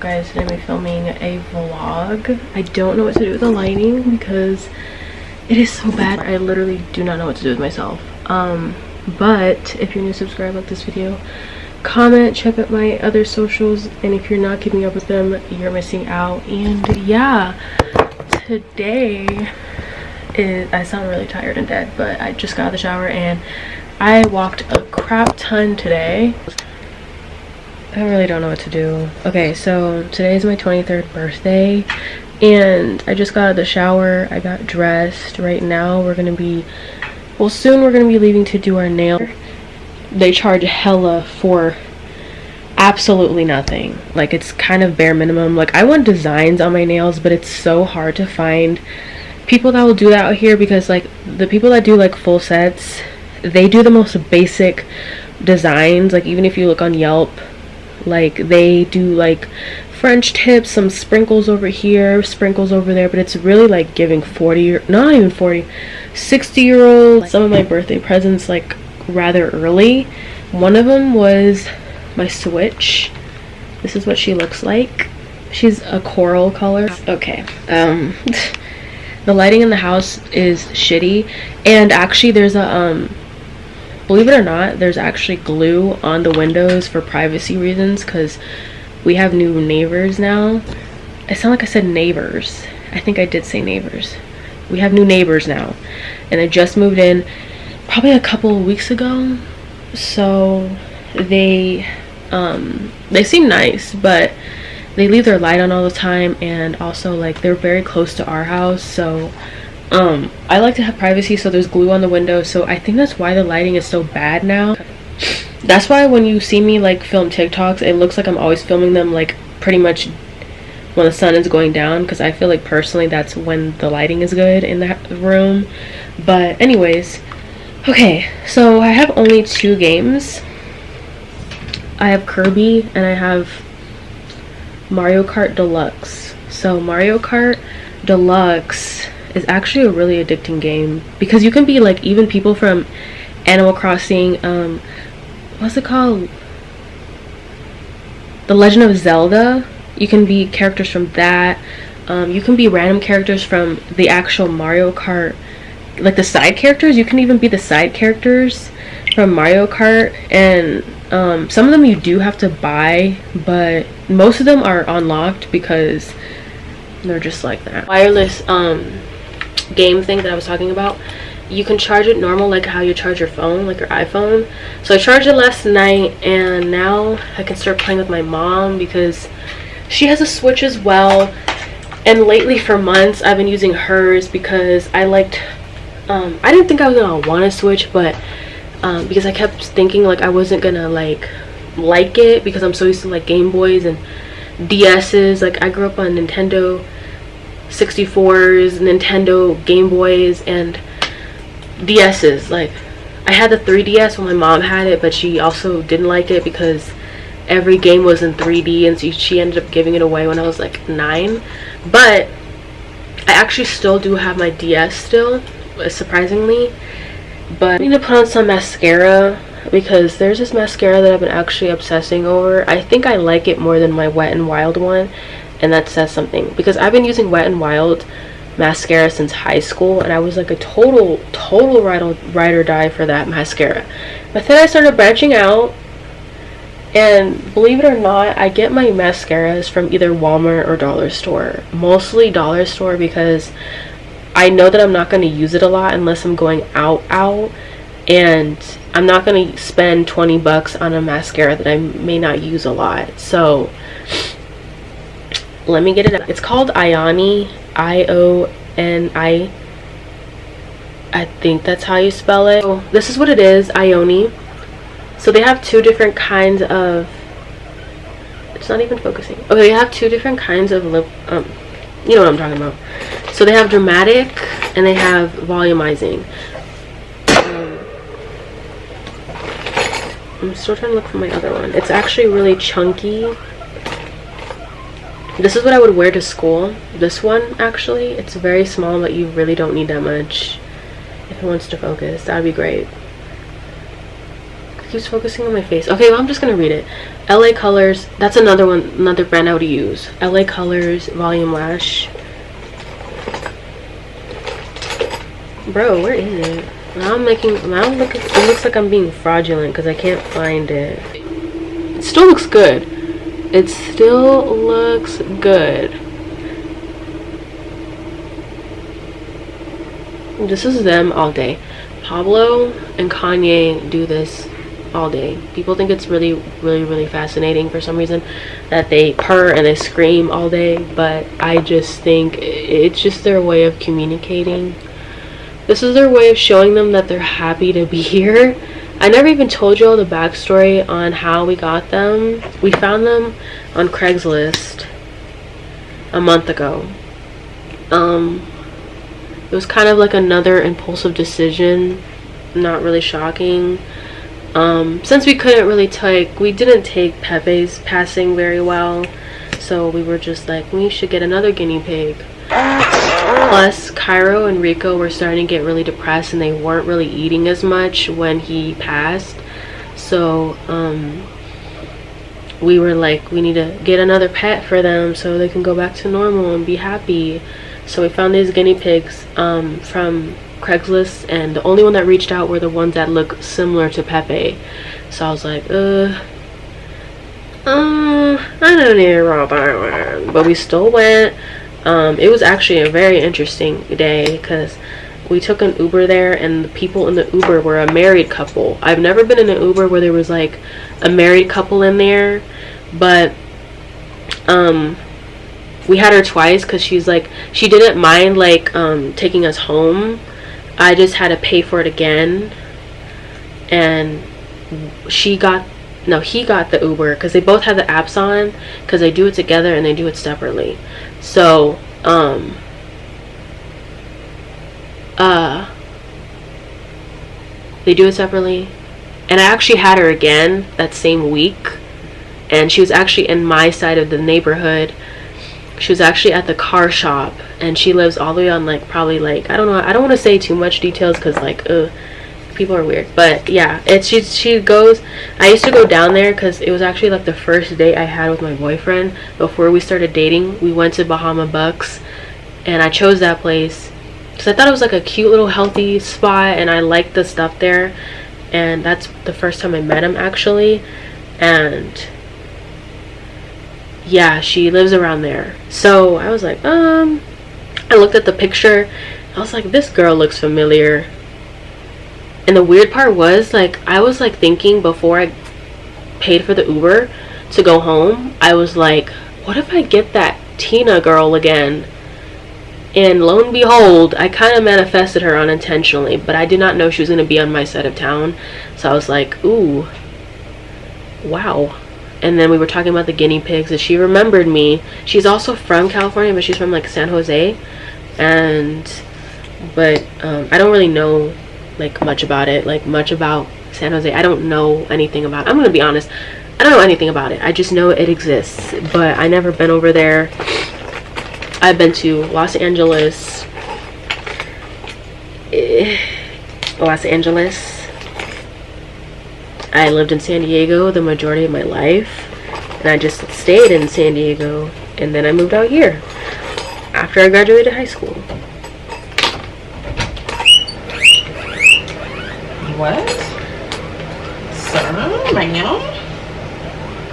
Guys, today I'm filming a vlog. I don't know what to do with the lighting because it is so bad. I literally do not know what to do with myself. But if you're new, subscribe, like this video, comment, check out my other socials, and if you're not keeping up with them, you're missing out. And yeah, today is, I sound really tired and dead, but I just got out of the shower and I walked a crap ton today. I really don't know what to do. Okay, so today is my 23rd birthday and I just got out of the shower. I got dressed. Right now we're gonna be, well, soon we're gonna be leaving to do our nails. They charge hella for absolutely nothing. Like, it's kind of bare minimum. Like, I want designs on my nails, but it's so hard to find people that will do that out here because, like, the people that do like full sets, they do the most basic designs. Like, even if you look on Yelp, like, they do like French tips, some sprinkles over here, sprinkles over there, but it's really like giving 40, not even 40, 60-year-old. Some of my birthday presents like rather early. One of them was my Switch. This is what she looks like. She's a coral color. Okay, the lighting in the house is shitty, and actually there's a believe it or not, there's actually glue on the windows for privacy reasons because we have new neighbors now. I sound like I said neighbors. I think I did say neighbors. We have new neighbors now, and I just moved in probably a couple of weeks ago. So they seem nice, but they leave their light on all the time, and also like they're very close to our house, so I like to have privacy, so there's glue on the window. So I think that's why the lighting is so bad now. That's why when you see me like film TikToks, it looks like I'm always filming them like pretty much when the sun is going down, because I feel like personally that's when the lighting is good in the room. But anyways, okay, so I have only 2 games. I have Kirby and I have Mario Kart Deluxe. So Mario Kart Deluxe is actually a really addicting game because you can be like even people from Animal Crossing, what's it called, The Legend of Zelda. You can be characters from that. You can be random characters from the actual Mario Kart, like the side characters. You can even be the side characters from Mario Kart, and some of them you do have to buy, but most of them are unlocked because they're just like that. Wireless game thing that I was talking about, you can charge it normal like how you charge your phone, like your iPhone. So I charged it last night, and now I can start playing with my mom because she has a Switch as well. And lately for months I've been using hers because I liked I didn't think I was gonna want a Switch, but because I kept thinking like I wasn't gonna like it because I'm so used to like Game Boys and DS's. Like, I grew up on Nintendo 64s, Nintendo Game Boys, and DS's. Like, I had the 3DS when my mom had it, but she also didn't like it because every game was in 3D, and so she ended up giving it away when I was like 9. But I actually still do have my DS still, surprisingly. But I need to put on some mascara because there's this mascara that I've been actually obsessing over. I think I like it more than my Wet n Wild one, and that says something because I've been using Wet n Wild mascara since high school, and I was like a total ride or die for that mascara. But then I started branching out, and believe it or not, I get my mascaras from either Walmart or Dollar Store. Mostly Dollar Store because I know that I'm not going to use it a lot unless I'm going out, and I'm not going to spend 20 bucks on a mascara that I may not use a lot. So let me get it. It's called Ioni, I-O-N-I. I think that's how you spell it. So this is what it is, Ioni. So they have 2 different kinds of, it's not even focusing. Okay, they have 2 different kinds of lip, you know what I'm talking about. So they have dramatic and they have volumizing. I'm still trying to look for my other one. It's actually really chunky. This is what I would wear to school. This one, actually, it's very small, but you really don't need that much. If it wants to focus, that would be great. keeps focusing on my face. Okay, well, I'm just gonna read it. LA Colors, that's another one, another brand I would use. LA Colors Volume Lash. Bro, where is it? It looks like I'm being fraudulent because I can't find it. It still looks good. It still looks good. This is them all day. Pablo and Kanye do this all day. People think it's really, really, really fascinating for some reason that they purr and they scream all day, but I just think it's just their way of communicating. This is their way of showing them that they're happy to be here. I never even told you all the backstory on how we got them. We found them on Craigslist a month ago. It was kind of like another impulsive decision, not really shocking. Since we didn't take Pepe's passing very well, so we were just like, we should get another guinea pig. Plus, Cairo and Rico were starting to get really depressed and they weren't really eating as much when he passed. So, we were like, we need to get another pet for them so they can go back to normal and be happy. So we found these guinea pigs from Craigslist, and the only one that reached out were the ones that look similar to Pepe. So I was like, I don't need to roll that one. But we still went. It was actually a very interesting day because we took an Uber there, and the people in the Uber were a married couple. I've never been in an Uber where there was like a married couple in there, but we had her twice because she's like, she didn't mind like taking us home. I just had to pay for it again, and he got the Uber because they both had the apps on, because they do it together and they do it separately. So they do it separately, and I actually had her again that same week, and she was actually in my side of the neighborhood. She was actually at the car shop, and she lives all the way on like probably like, I don't know, I don't want to say too much details because like people are weird, but yeah, she goes, I used to go down there because it was actually like the first date I had with my boyfriend before we started dating. We went to Bahama Bucks, and I chose that place because I thought it was like a cute little healthy spot, and I liked the stuff there, and that's the first time I met him actually. And yeah, she lives around there. So I was like, I looked at the picture, I was like, this girl looks familiar. And the weird part was, like, I was like thinking before I paid for the Uber to go home, I was like, what if I get that Tina girl again? And lo and behold, I kind of manifested her unintentionally, but I did not know she was going to be on my side of town. So I was like, ooh, wow. And then we were talking about the guinea pigs, and she remembered me. She's also from California, but she's from like San Jose. But I don't really know like much about it, like much about San Jose. I don't know anything about it. I'm gonna be honest, I don't know anything about it. I just know it exists, but I never been over there. I've been to Los Angeles. I lived in San Diego the majority of my life, and I just stayed in San Diego, and then I moved out here after I graduated high school. What? Sir, ma'am?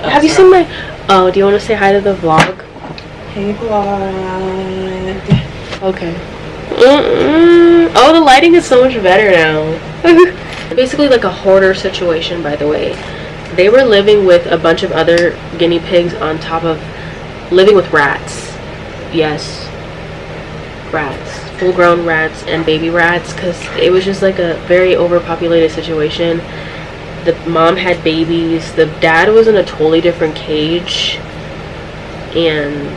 Have you seen my... Oh, do you want to say hi to the vlog? Hey, vlog. Okay. Oh, the lighting is so much better now. Basically like a hoarder situation, by the way. They were living with a bunch of other guinea pigs on top of living with rats. Yes, rats, full-grown rats and baby rats, because it was just like a very overpopulated situation. The mom had babies, the dad was in a totally different cage, and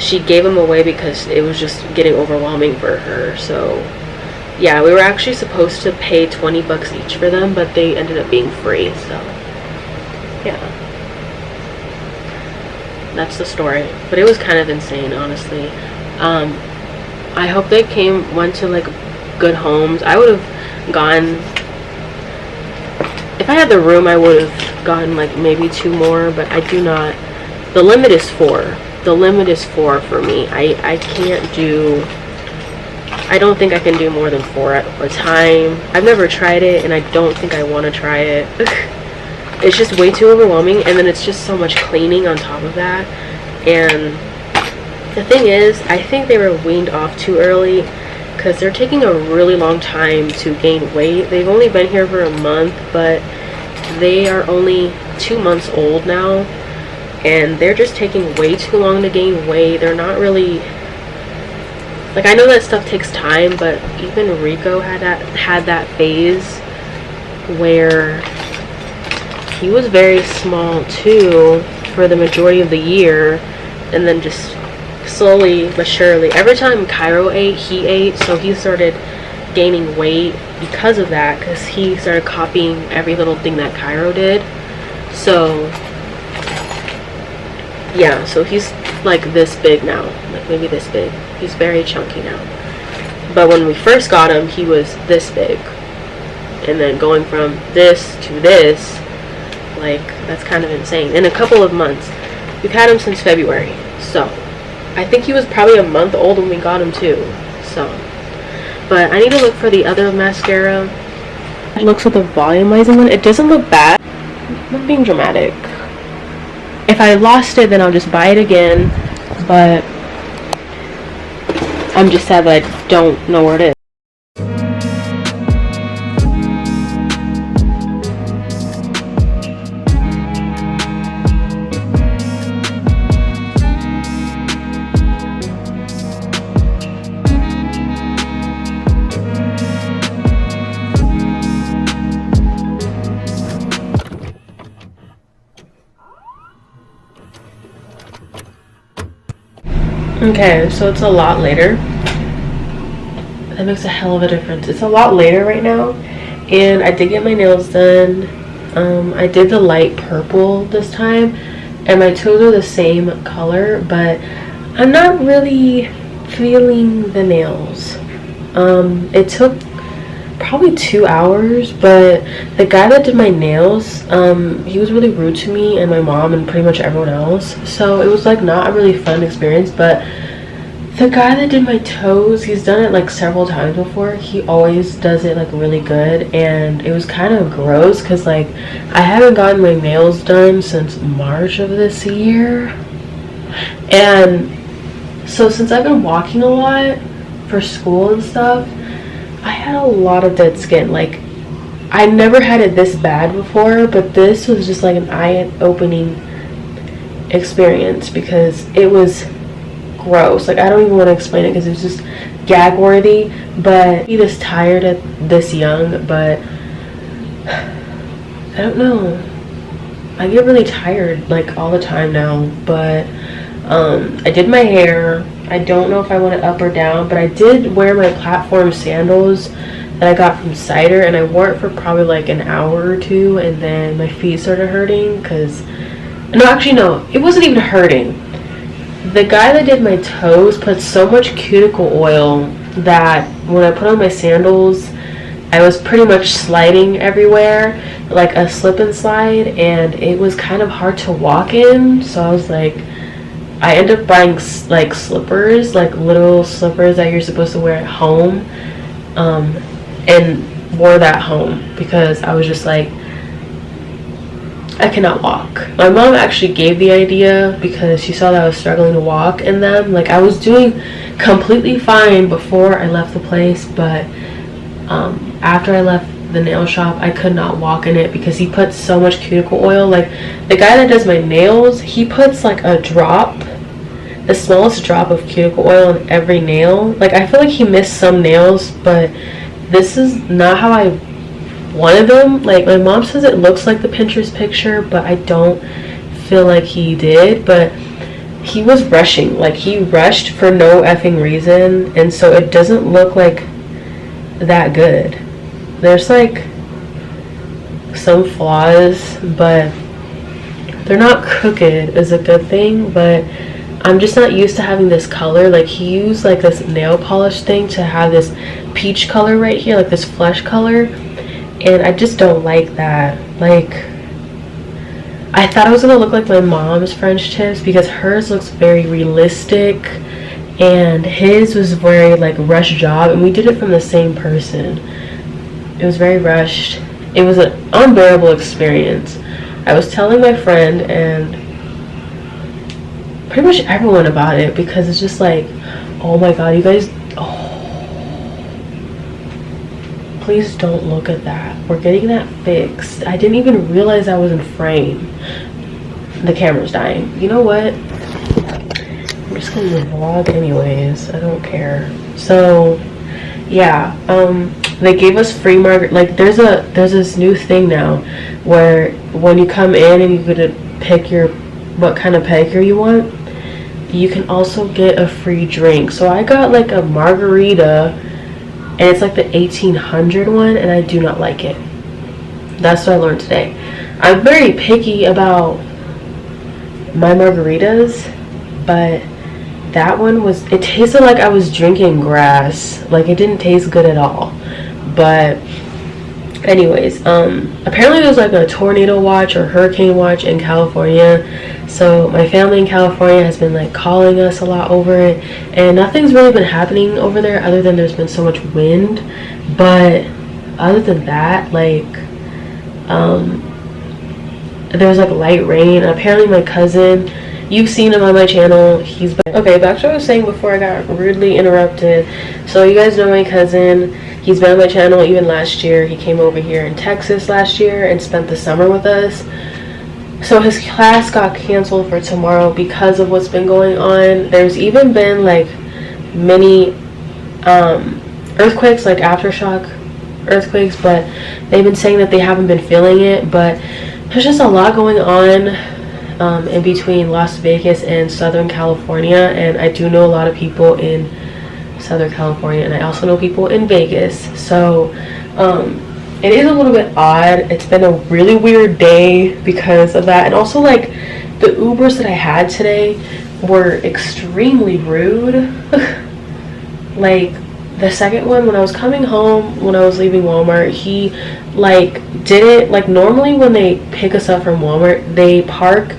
she gave him away because it was just getting overwhelming for her. So yeah, we were actually supposed to pay 20 bucks each for them, but they ended up being free. So yeah, that's the story. But it was kind of insane, honestly. I hope they went to like good homes. I would have gone if I had the room, I would have gotten like maybe 2 more, but I do not. The limit is 4. The limit is 4 for me. I can't do, I don't think I can do more than 4 at a time. I've never tried it, and I don't think I want to try it. It's just way too overwhelming, and then it's just so much cleaning on top of that. And the thing is, I think they were weaned off too early, because they're taking a really long time to gain weight. They've only been here for a month, but they are only 2 months old now, and they're just taking way too long to gain weight. They're not really, like, I know that stuff takes time, but even Rico had that phase where he was very small too for the majority of the year, and then just slowly but surely, every time Cairo ate, he ate, so he started gaining weight because of that, because he started copying every little thing that Cairo did. So yeah, so he's like this big now, like maybe this big. He's very chunky now, but when we first got him, he was this big, and then going from this to this, like, that's kind of insane in a couple of months. We've had him since February, so I think he was probably a month old when we got him too. So, but I need to look for the other mascara. It looks like the volumizing one. It doesn't look bad. I'm not being dramatic. If I lost it, then I'll just buy it again. But I'm just sad that I don't know where it is. Okay, so it's a lot later. That makes a hell of a difference. It's a lot later right now, and I did get my nails done. I did the light purple this time, and my toes are the same color, but I'm not really feeling the nails. It took probably 2 hours, but the guy that did my nails, he was really rude to me and my mom and pretty much everyone else, so it was like not a really fun experience. But the guy that did my toes, he's done it like several times before. He always does it like really good, and it was kind of gross because like I haven't gotten my nails done since March of this year, and so since I've been walking a lot for school and stuff, I had a lot of dead skin. Like, I never had it this bad before, but this was just like an eye-opening experience because it was gross. Like, I don't even want to explain it because it was just gag-worthy. But he was tired at this young, but I don't know. I get really tired like all the time now. But I did my hair. I don't know if I want it up or down, but I did wear my platform sandals that I got from Cider, and I wore it for probably like an hour or two, and then my feet started hurting because, no, actually no, it wasn't even hurting. The guy that did my toes put so much cuticle oil that when I put on my sandals, I was pretty much sliding everywhere, like a slip and slide, and it was kind of hard to walk in, so I was like, I ended up buying like slippers, like little slippers that you're supposed to wear at home, and wore that home because I was just like, I cannot walk. My mom actually gave the idea because she saw that I was struggling to walk in them. Like, I was doing completely fine before I left the place, but after I left the nail shop, I could not walk in it because he put so much cuticle oil. Like, the guy that does my nails, he puts like a drop, the smallest drop of cuticle oil in every nail. Like, I feel like he missed some nails, but this is not how I wanted them. Like, my mom says it looks like the Pinterest picture, but I don't feel like he did. But he was rushing, like he rushed for no effing reason, and so it doesn't look like that good. There's like some flaws, but they're not crooked is a good thing. But I'm just not used to having this color. Like, he used like this nail polish thing to have this peach color right here, like this flesh color, and I just don't like that. Like, I thought it was gonna look like my mom's French tips because hers looks very realistic and his was very like rush job, and we did it from the same person. It was very rushed. It was an unbearable experience. I was telling my friend and pretty much everyone about it because it's just like, oh my god, you guys, please don't look at that. We're getting that fixed. I didn't even realize I was in frame. The camera's dying. You know what? I'm just gonna vlog anyways. I don't care. So yeah, they gave us free margarita. Like there's this new thing now where when you come in and you get to pick what kind of pedicure you want, you can also get a free drink. So I got like a margarita, and it's like the 1800 one, and I do not like it. That's what I learned today. I'm very picky about my margaritas, but that one it tasted like I was drinking grass. Like it didn't taste good at all. But anyways, apparently there's like a tornado watch or hurricane watch in California. So my family in California has been like calling us a lot over it, and nothing's really been happening over there other than there's been so much wind. But other than that, like there was like light rain. And apparently my cousin, you've seen him on my channel, he's been okay. Back to what I was saying before I got rudely interrupted. So you guys know my cousin. He's been on my channel even last year. He came over here in Texas last year and spent the summer with us. So his class got canceled for tomorrow because of what's been going on. There's even been like many earthquakes, like aftershock earthquakes, but they've been saying that they haven't been feeling it. But there's just a lot going on in between Las Vegas and Southern California, and I do know a lot of people in Southern California, and I also know people in Vegas. So it is a little bit odd. It's been a really weird day because of that, and also like the Ubers that I had today were extremely rude. Like the second one, when I was coming home, when I was leaving Walmart, he like didn't, like normally when they pick us up from Walmart, they park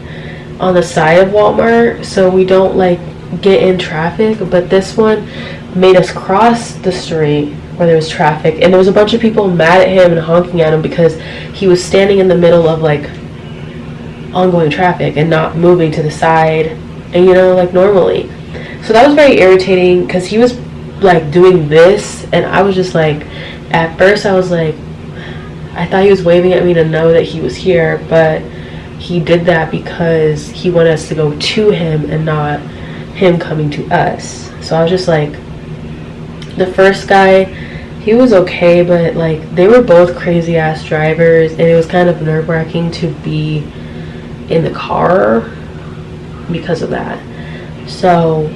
on the side of Walmart so we don't like get in traffic. But this one made us cross the street where there was traffic, and there was a bunch of people mad at him and honking at him because he was standing in the middle of like ongoing traffic and not moving to the side, and you know, like normally. So that was very irritating because he was like doing this, and I was just like, at first I was like, I thought he was waving at me to know that he was here, but he did that because he wanted us to go to him and not him coming to us. So I was just like, the first guy, he was okay, but like they were both crazy ass drivers, and it was kind of nerve-wracking to be in the car because of that. So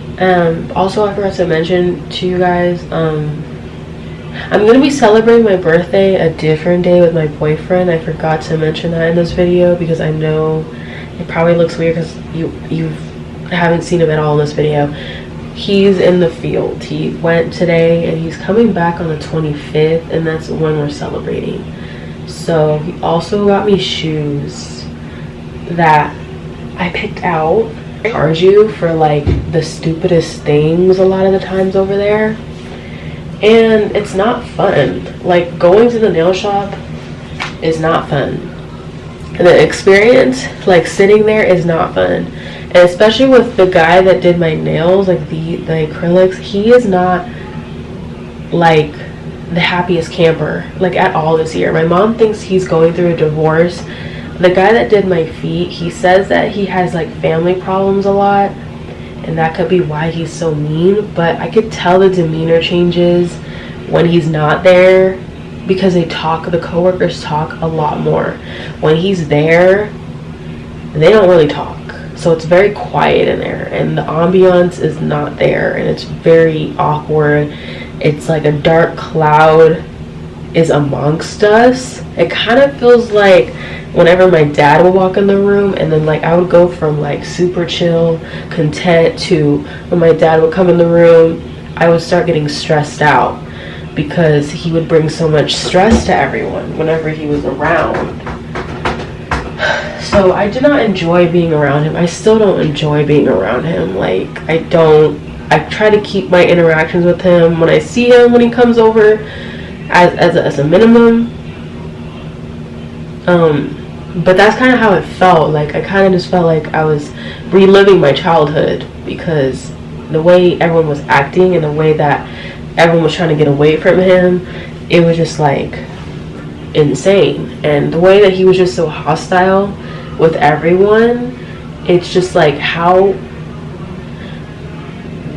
also I forgot to mention to you guys, I'm gonna be celebrating my birthday a different day with my boyfriend. I forgot to mention that in this video because I know it probably looks weird because you haven't seen him at all in this video. He's in the field. He went today and he's coming back on the 25th, and that's when we're celebrating. So he also got me shoes that I picked out. I charge you for like the stupidest things a lot of the times over there, and it's not fun. Like going to the nail shop is not fun, and the experience like sitting there is not fun. And especially with the guy that did my nails, like the acrylics, he is not like the happiest camper like at all this year. My mom thinks he's going through a divorce. The guy that did my feet, he says that he has like family problems a lot, and that could be why he's so mean. But I could tell the demeanor changes when he's not there because the coworkers talk a lot more. When he's there, they don't really talk. So it's very quiet in there, and the ambiance is not there, and it's very awkward. It's like a dark cloud is amongst us. It kind of feels like whenever my dad would walk in the room, and then like I would go from like super chill, content, to when my dad would come in the room, I would start getting stressed out because he would bring so much stress to everyone whenever he was around. So I did not enjoy being around him. I still don't enjoy being around him. Like, I try to keep my interactions with him when I see him, when he comes over, as a minimum. But that's kind of how it felt. Like, I kind of just felt like I was reliving my childhood, because the way everyone was acting and the way that everyone was trying to get away from him, it was just like insane. And the way that he was just so hostile with everyone, it's just like, how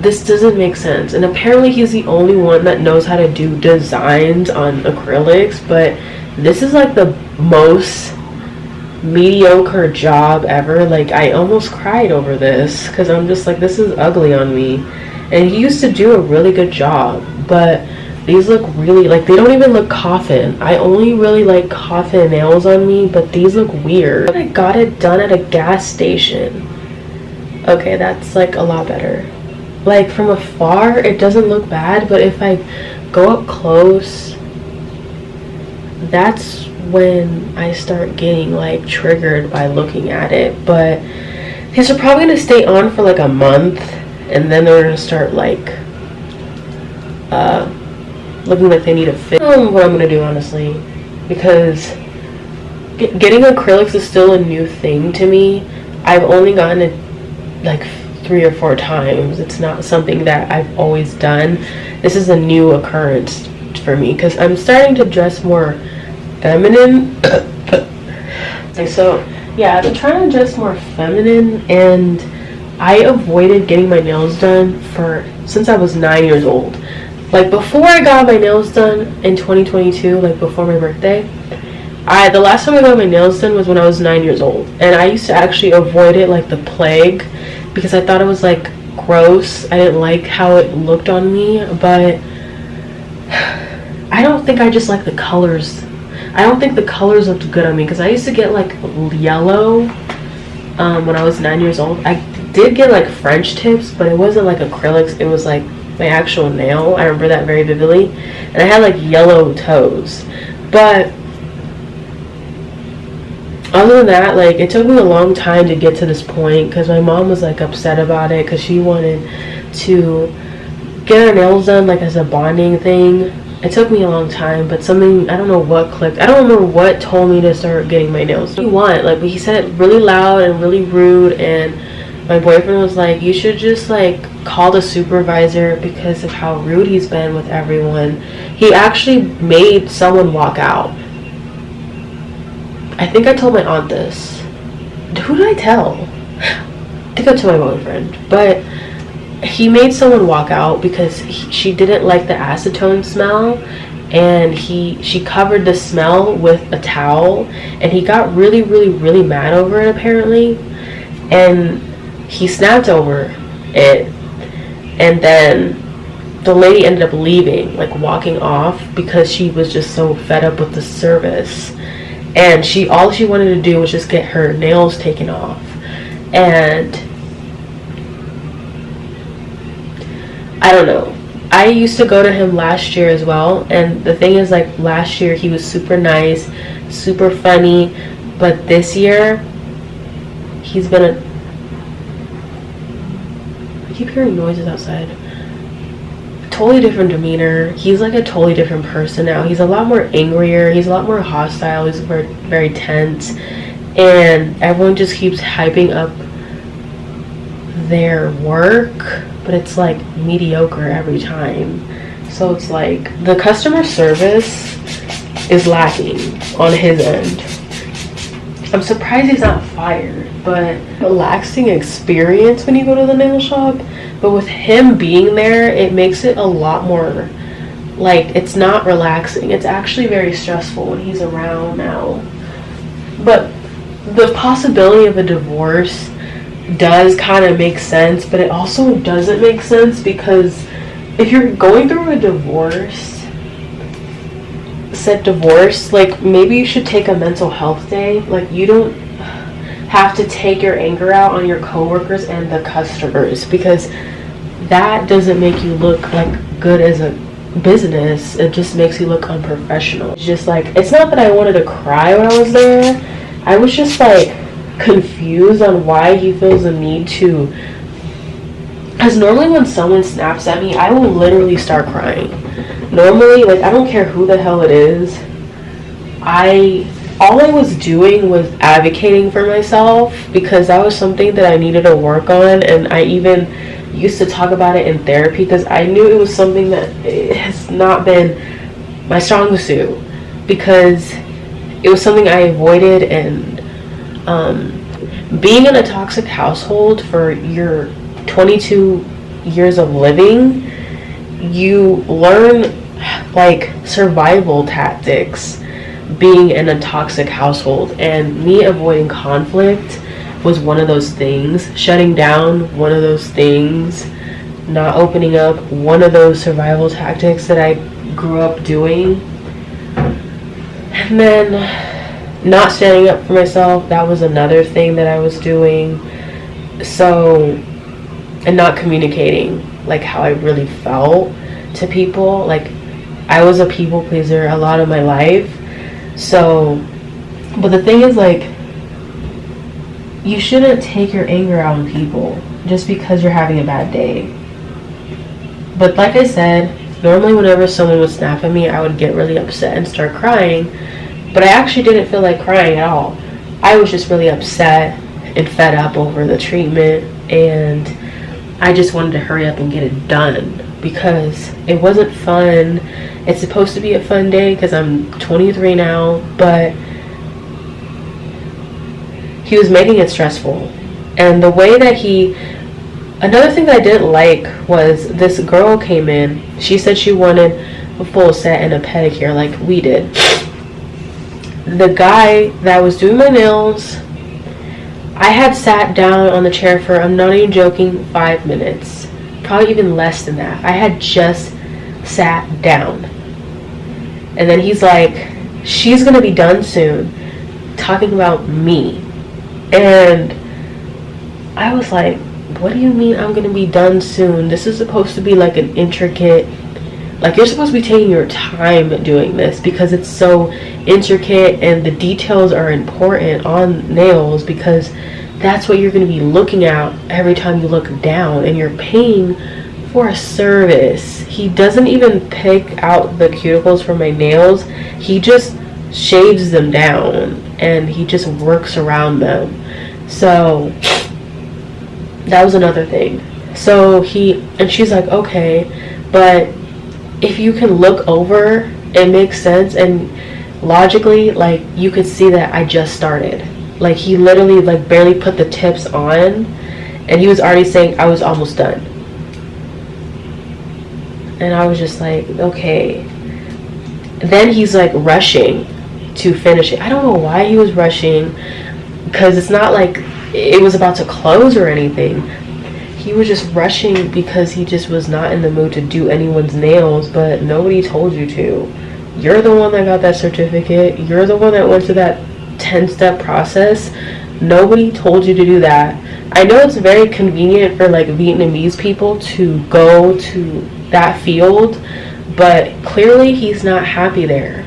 this doesn't make sense. And apparently he's the only one that knows how to do designs on acrylics, but this is like the most mediocre job ever. Like, I almost cried over this because I'm just like, this is ugly on me. And he used to do a really good job, but these look really, like, they don't even look coffin. I only really like coffin nails on me, but these look weird. I got it done at a gas station. Okay, that's like a lot better. Like, from afar it doesn't look bad, but if I go up close, that's when I start getting like triggered by looking at it. But these are probably gonna stay on for like a month, and then they're gonna start like looking like they need a fit. I don't know what I'm gonna do, honestly, because getting acrylics is still a new thing to me. I've only gotten it like 3 or 4 times. It's not something that I've always done. This is a new occurrence for me because I'm starting to dress more feminine. And so yeah, I've been trying to dress more feminine, and I avoided getting my nails done since I was 9 years old. Like, before I got my nails done in 2022, like before my birthday, the last time I got my nails done was when I was 9 years old, and I used to actually avoid it like the plague because I thought it was like gross. I didn't like how it looked on me, but I don't think I just like the colors. I don't think the colors looked good on me because I used to get like yellow when I was 9 years old. I did get like French tips, but it wasn't like acrylics. It was like my actual nail. I remember that very vividly. And I had like yellow toes. But other than that, like, it took me a long time to get to this point because my mom was like upset about it because she wanted to get her nails done like as a bonding thing. It took me a long time, but something, I don't know what clicked. I don't remember what told me to start getting my nails. What do you want? Like, he said it really loud and really rude, and my boyfriend was like, you should just like call the supervisor because of how rude he's been with everyone. He actually made someone walk out. I think I told my aunt this. Who did I tell? I think I told my boyfriend. But he made someone walk out because she didn't like the acetone smell, and she covered the smell with a towel, and he got really, really, really mad over it apparently, and he snapped over it, and then the lady ended up leaving, like walking off, because she was just so fed up with the service, and all she wanted to do was just get her nails taken off. And I don't know. I used to go to him last year as well, and the thing is, like, last year he was super nice, super funny, but this year he's been I keep hearing noises outside. Totally different demeanor. He's like a totally different person now. He's a lot more angrier. He's a lot more hostile. He's very, very tense, and everyone just keeps hyping up their work, but it's like mediocre every time. So it's like the customer service is lacking on his end. I'm surprised he's not fired, but relaxing experience when you go to the nail shop. But with him being there, it makes it a lot more, like, it's not relaxing. It's actually very stressful when he's around now. But the possibility of a divorce does kind of make sense, but it also doesn't make sense, because if you're going through a divorce, like, maybe you should take a mental health day. Like, you don't have to take your anger out on your coworkers and the customers, because that doesn't make you look like good as a business. It just makes you look unprofessional. It's just like, it's not that I wanted to cry when I was there. I was just like confused on why he feels the need to, because normally when someone snaps at me, I will literally start crying. Normally, like, I don't care who the hell it is. All I was doing was advocating for myself, because that was something that I needed to work on, and I even used to talk about it in therapy, because I knew it was something that has not been my strongest suit, because it was something I avoided. And being in a toxic household for your 22 years of living, you learn like survival tactics being in a toxic household, and me avoiding conflict was one of those things. Shutting down, one of those things. Not opening up, one of those survival tactics that I grew up doing. And then not standing up for myself, that was another thing that I was doing. So, and not communicating like how I really felt to people. Like, I was a people pleaser a lot of my life. So, but the thing is, like, you shouldn't take your anger out on people just because you're having a bad day. But like I said, normally whenever someone would snap at me, I would get really upset and start crying. But I actually didn't feel like crying at all. I was just really upset and fed up over the treatment, and I just wanted to hurry up and get it done, because it wasn't fun. It's supposed to be a fun day because I'm 23 now, but he was making it stressful. And the way that another thing that I didn't like was, this girl came in, she said she wanted a full set and a pedicure like we did. The guy that was doing my nails, I had sat down on the chair for, I'm not even joking, 5 minutes. Probably even less than that. I had just sat down. And then he's like, she's gonna be done soon, talking about me. And I was like, what do you mean I'm gonna be done soon? This is supposed to be like an intricate, like, you're supposed to be taking your time doing this, because it's so intricate and the details are important on nails, because that's what you're going to be looking at every time you look down, and you're paying for a service. He doesn't even pick out the cuticles for my nails. He just shaves them down and he just works around them. So that was another thing. So she's like, okay, but if you can look over, it makes sense. And logically, like, you could see that I just started. Like, he literally like barely put the tips on, and he was already saying I was almost done. And I was just like, okay. Then he's like rushing to finish it. I don't know why he was rushing, because it's not like it was about to close or anything. He was just rushing because he just was not in the mood to do anyone's nails, but nobody told you to. You're the one that got that certificate. You're the one that went to that 10-step process. Nobody told you to do that. I know it's very convenient for like Vietnamese people to go to that field, but clearly he's not happy there.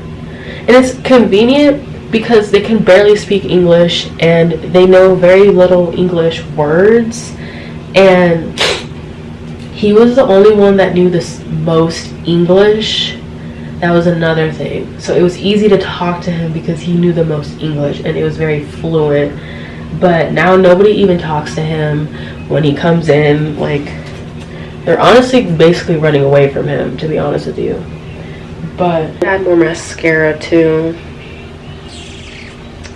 And it's convenient because they can barely speak English and they know very little English words, and he was the only one that knew the most English. That was another thing. So it was easy to talk to him because he knew the most English and it was very fluent. But now nobody even talks to him when he comes in. Like, they're honestly basically running away from him, to be honest with you. But I had more mascara too.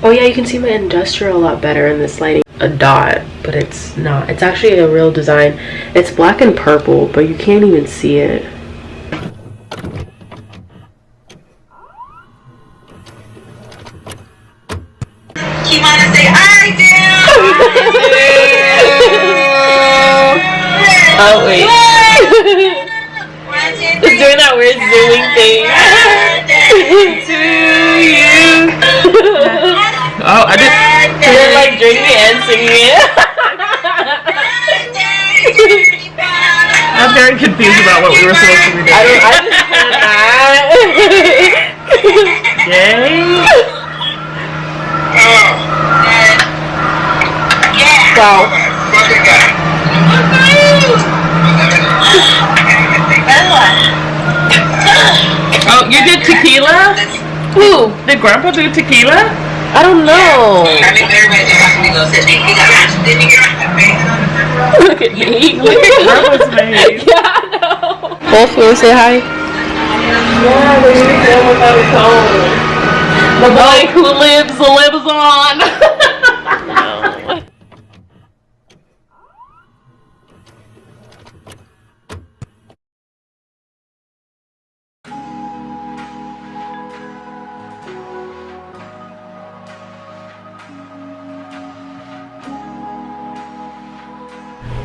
Oh yeah, you can see my industrial a lot better in this lighting. A dot, but it's not. It's actually a real design. It's black and purple, but you can't even see it. You want to say I do? Oh wait. It's doing that weird zooming thing. To you. Oh, I just didn't like drink me and singing it. I'm very confused about what we were supposed to be doing. I just Dang. Yeah. Wow. Oh, you did tequila? Who? Did Grandpa do tequila? I don't know. Look at me. Look at Grandpa's face. Yeah, I know. Both will say hi. Yeah, we need to go without a phone. The boy who lives on. No.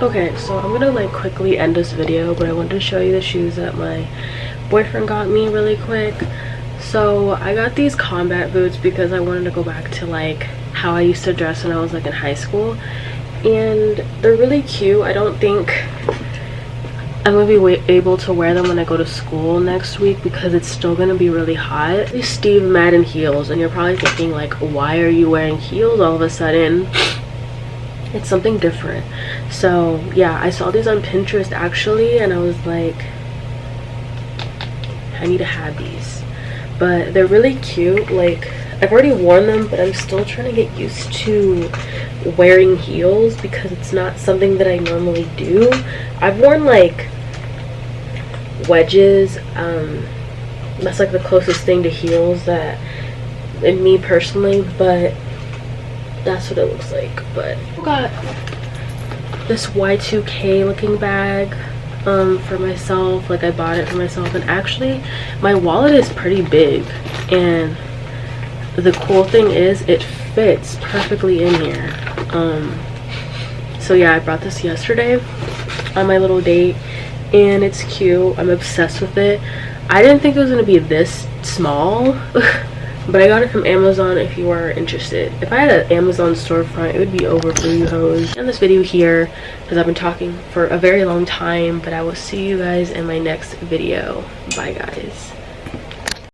Okay, so I'm gonna like quickly end this video, but I wanted to show you the shoes that my boyfriend got me really quick. So I got these combat boots because I wanted to go back to like how I used to dress when I was like in high school, and they're really cute. I don't think I'm gonna be able to wear them when I go to school next week because it's still gonna be really hot. These Steve Madden heels, and you're probably thinking like, why are you wearing heels all of a sudden? It's something different. So yeah, I saw these on Pinterest actually, and I was like, I need to have these. But they're really cute. Like, I've already worn them, but I'm still trying to get used to wearing heels because it's not something that I normally do. I've worn like wedges. That's like the closest thing to heels that in me personally, but that's what it looks like. But I got this Y2K looking bag for myself. Like, I bought it for myself, and actually my wallet is pretty big, and the cool thing is it fits perfectly in here. So yeah, I brought this yesterday on my little date, and it's cute. I'm obsessed with it. I didn't think it was gonna be this small. But I got it from Amazon if you are interested. If I had an Amazon storefront, it would be over for you hoes. End this video here because I've been talking for a very long time, but I will see you guys in my next video. Bye guys.